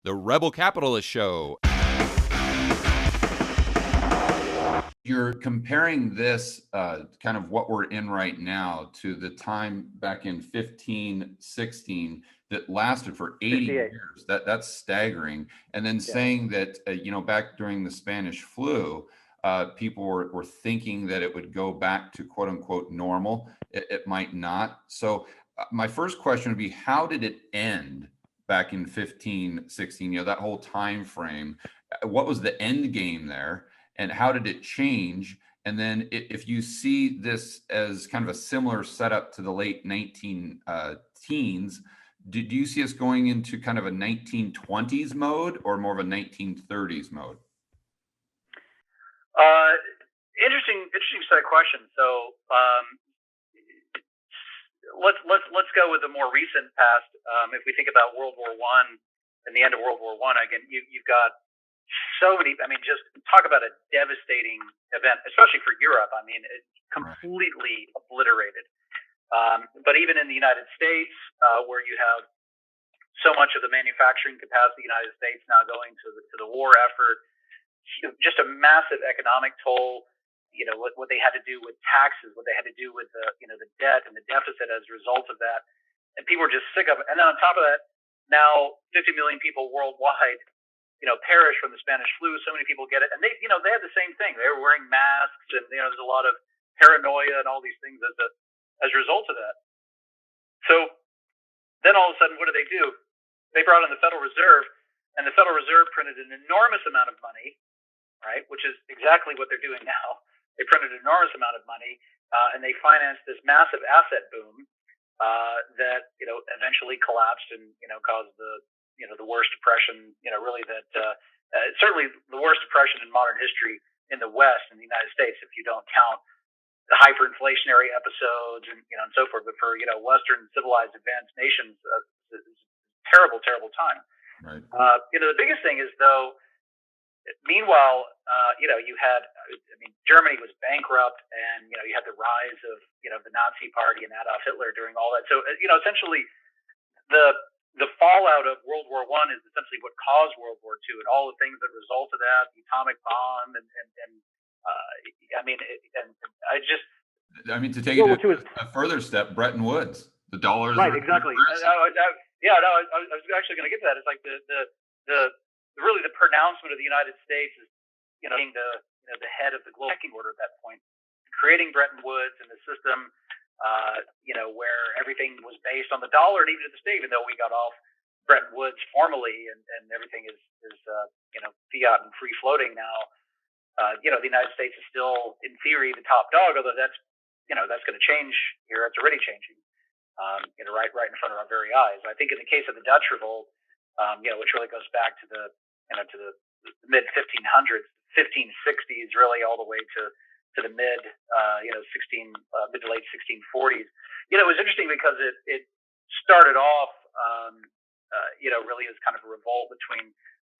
the Rebel Capitalist Show. You're comparing this kind of what we're in right now to the time back in 1516 that lasted for 80 years. That's staggering. And then saying that, back during the Spanish flu, people were thinking that it would go back to quote unquote normal. It might not. So my first question would be, how did it end back in 1516, that whole time frame? What was the end game there, and how did it change? And then if you see this as kind of a similar setup to the late 19 teens, do you see us going into kind of a 1920s mode or more of a 1930s mode? Interesting set of questions. So let's go with the more recent past. If we think about World War I and the end of World War I, again, you've got so many. I mean, just talk about a devastating event, especially for Europe. I mean, it completely obliterated. But even in the United States, where you have so much of the manufacturing capacity of the United States now going to the war effort, just a massive economic toll. What they had to do with taxes, what they had to do with the debt and the deficit as a result of that, and people were just sick of it. And then on top of that, now 50 million people worldwide, perish from the Spanish flu. So many people get it, and they had the same thing. They were wearing masks, and there's a lot of paranoia and all these things as a result of that. So then all of a sudden, what do? They brought in the Federal Reserve, and the Federal Reserve printed an enormous amount of money, right? Which is exactly what they're doing now. They printed an enormous amount of money, and they financed this massive asset boom that eventually collapsed and caused the worst depression. Really that certainly the worst depression in modern history in the West, in the United States, if you don't count the hyperinflationary episodes and and so forth. But for Western civilized advanced nations, it's a terrible time. Right. The biggest thing is though. Meanwhile, you had, Germany was bankrupt, and you had the rise of the Nazi Party and Adolf Hitler during all that. So essentially, the fallout of World War I is essentially what caused World War II, and all the things that resulted that, the atomic bomb, to take it a further step, Bretton Woods, the dollars. Right, exactly. I was actually going to get to that. It's like really the pronouncement of the United States is, being the head of the global banking order at that point, creating Bretton Woods and the system, where everything was based on the dollar, and even to this day, even though we got off Bretton Woods formally and everything is fiat and free floating now, the United States is still in theory the top dog, although that's going to change here. It's already changing, right in front of our very eyes. I think in the case of the Dutch Revolt, which really goes back to the mid 1500s, 1560s, really all the way to the mid to late 1640s. It was interesting because it started off, really as kind of a revolt between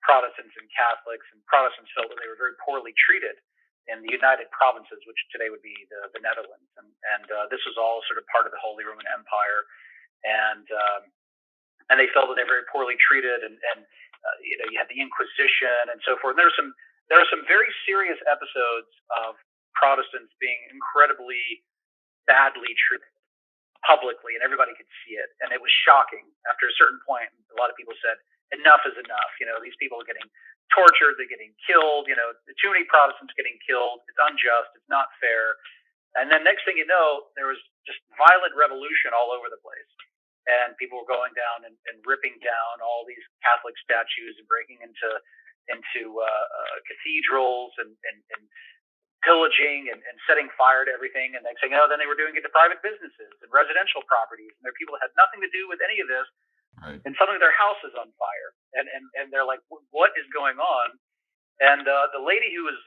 Protestants and Catholics, and Protestants felt that they were very poorly treated in the United Provinces, which today would be the Netherlands, and this was all sort of part of the Holy Roman Empire, and they felt that they're very poorly treated, and you had the Inquisition and so forth. And there are some very serious episodes of Protestants being incredibly badly treated publicly, and everybody could see it, and it was shocking. After a certain point, a lot of people said, enough is enough. These people are getting tortured, they're getting killed, too many Protestants getting killed, it's unjust, it's not fair. And then next thing you know, there was just violent revolution all over the place, and people were going down and ripping down all these Catholic statues and breaking into cathedrals and pillaging and setting fire to everything. And next thing you know, then they were doing it to private businesses and residential properties, and there are people that had nothing to do with any of this. Right. And suddenly their house is on fire, and they're like, what is going on? And the lady who was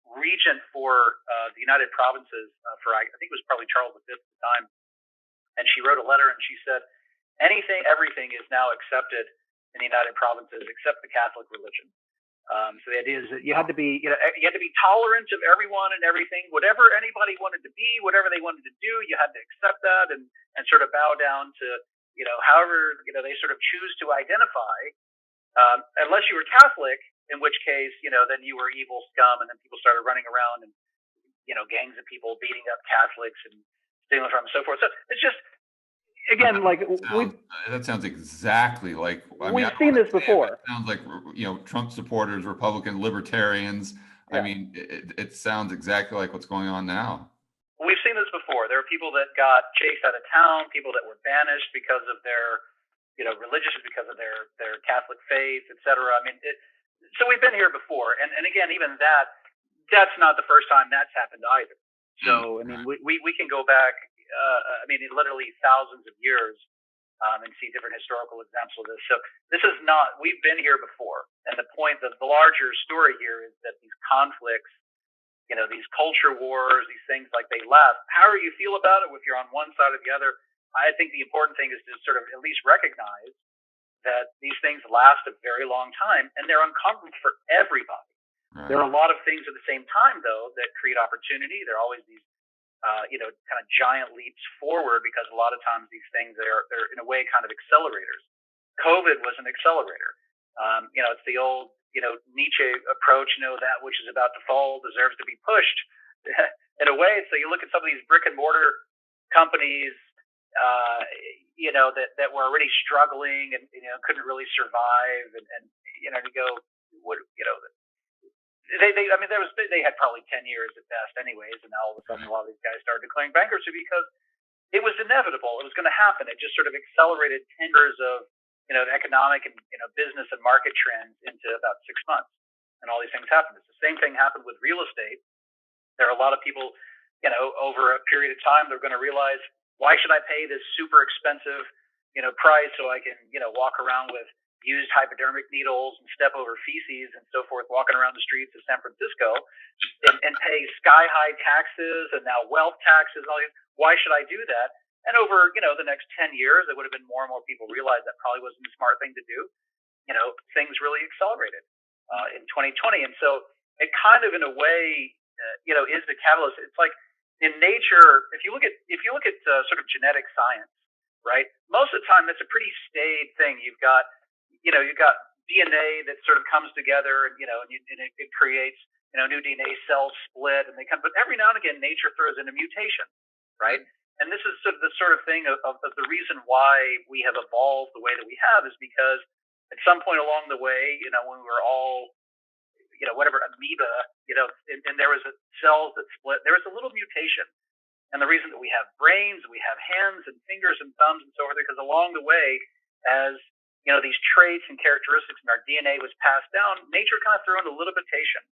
regent for the United Provinces, for I think it was probably Charles V at the time, and she wrote a letter and she said, everything is now accepted in the United Provinces except the Catholic religion. So the idea is that you had to be tolerant of everyone and everything, whatever anybody wanted to be, whatever they wanted to do, you had to accept that and sort of bow down to, however, they sort of choose to identify. unless you were Catholic, in which case, then you were evil scum, and then people started running around and, gangs of people beating up Catholics and stealing from them and so forth. So it's just, again, that sounds exactly like we've seen this before. It sounds like Trump supporters, Republican libertarians. Yeah. I mean, it sounds exactly like what's going on now. We've seen this before. There are people that got chased out of town, people that were banished because of their religious, because of their Catholic faith, etc. I mean, so we've been here before, and again, even that's not the first time that's happened either. So I mean, we can go back. Literally thousands of years, and see different historical examples of this. So this is not. We've been here before, and the point, the larger story here is that these conflicts, these culture wars, these things, like, they last. However you feel about it, if you're on one side or the other, I think the important thing is to sort of at least recognize that these things last a very long time, and they're uncomfortable for everybody. Right. There are a lot of things at the same time, though, that create opportunity. There are always these, kind of giant leaps forward, because a lot of times these things, they're in a way kind of accelerators. COVID was an accelerator. It's the old, Nietzsche approach, that which is about to fall deserves to be pushed in a way. So you look at some of these brick and mortar companies, that were already struggling and, couldn't really survive. And you go, what, they had probably 10 years at best anyways. And now all of a sudden, a lot of these guys started declaring bankruptcy because it was inevitable. It was going to happen. It just sort of accelerated 10 years of, economic and, business and market trends into about 6 months. And all these things happened. It's the same thing happened with real estate. There are a lot of people, over a period of time, they're going to realize, why should I pay this super expensive, price so I can, walk around with used hypodermic needles and step over feces and so forth, walking around the streets of San Francisco and pay sky high taxes and now wealth taxes and all these. Why should I do that? And over, the next 10 years, it would have been more and more people realize that probably wasn't a smart thing to do. Things really accelerated in 2020. And so it kind of, in a way, is the catalyst. It's like in nature, if you look at sort of genetic science, right? Most of the time, that's a pretty staid thing. You've got DNA that sort of comes together, and it creates new DNA cells split, and but every now and again, nature throws in a mutation, right? And this is sort of the sort of thing of the reason why we have evolved the way that we have, is because at some point along the way, when we were all, whatever, amoeba, and there was cells that split, there was a little mutation. And the reason that we have brains, we have hands and fingers and thumbs and so forth, because along the way, as these traits and characteristics in our DNA was passed down, nature kind of threw in a little mutation,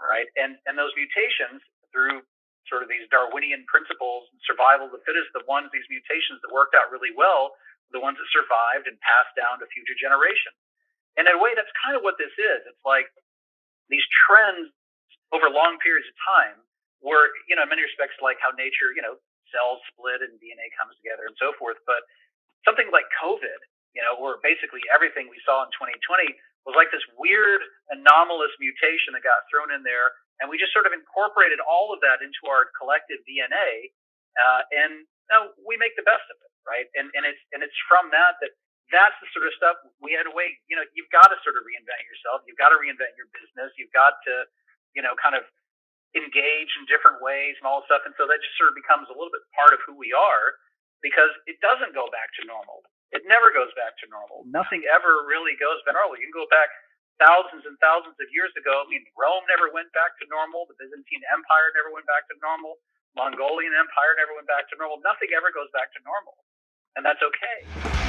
right? And those mutations, through sort of these Darwinian principles and survival of the fittest, these mutations that worked out really well, the ones that survived and passed down to future generations. And in a way, that's kind of what this is. It's like these trends over long periods of time were, in many respects, like how nature, cells split and DNA comes together and so forth. But something like COVID, where basically everything we saw in 2020 was like this weird anomalous mutation that got thrown in there, and we just sort of incorporated all of that into our collective DNA, and we make the best of it, right? And it's from that's the sort of stuff we had to wait. You've got to sort of reinvent yourself. You've got to reinvent your business. You've got to, kind of engage in different ways and all this stuff. And so that just sort of becomes a little bit part of who we are, because it doesn't go back to normal. It never goes back to normal. Nothing ever really goes back to normal. You can go back thousands and thousands of years ago. I mean, Rome never went back to normal. The Byzantine Empire never went back to normal. Mongolian Empire never went back to normal. Nothing ever goes back to normal. And that's okay.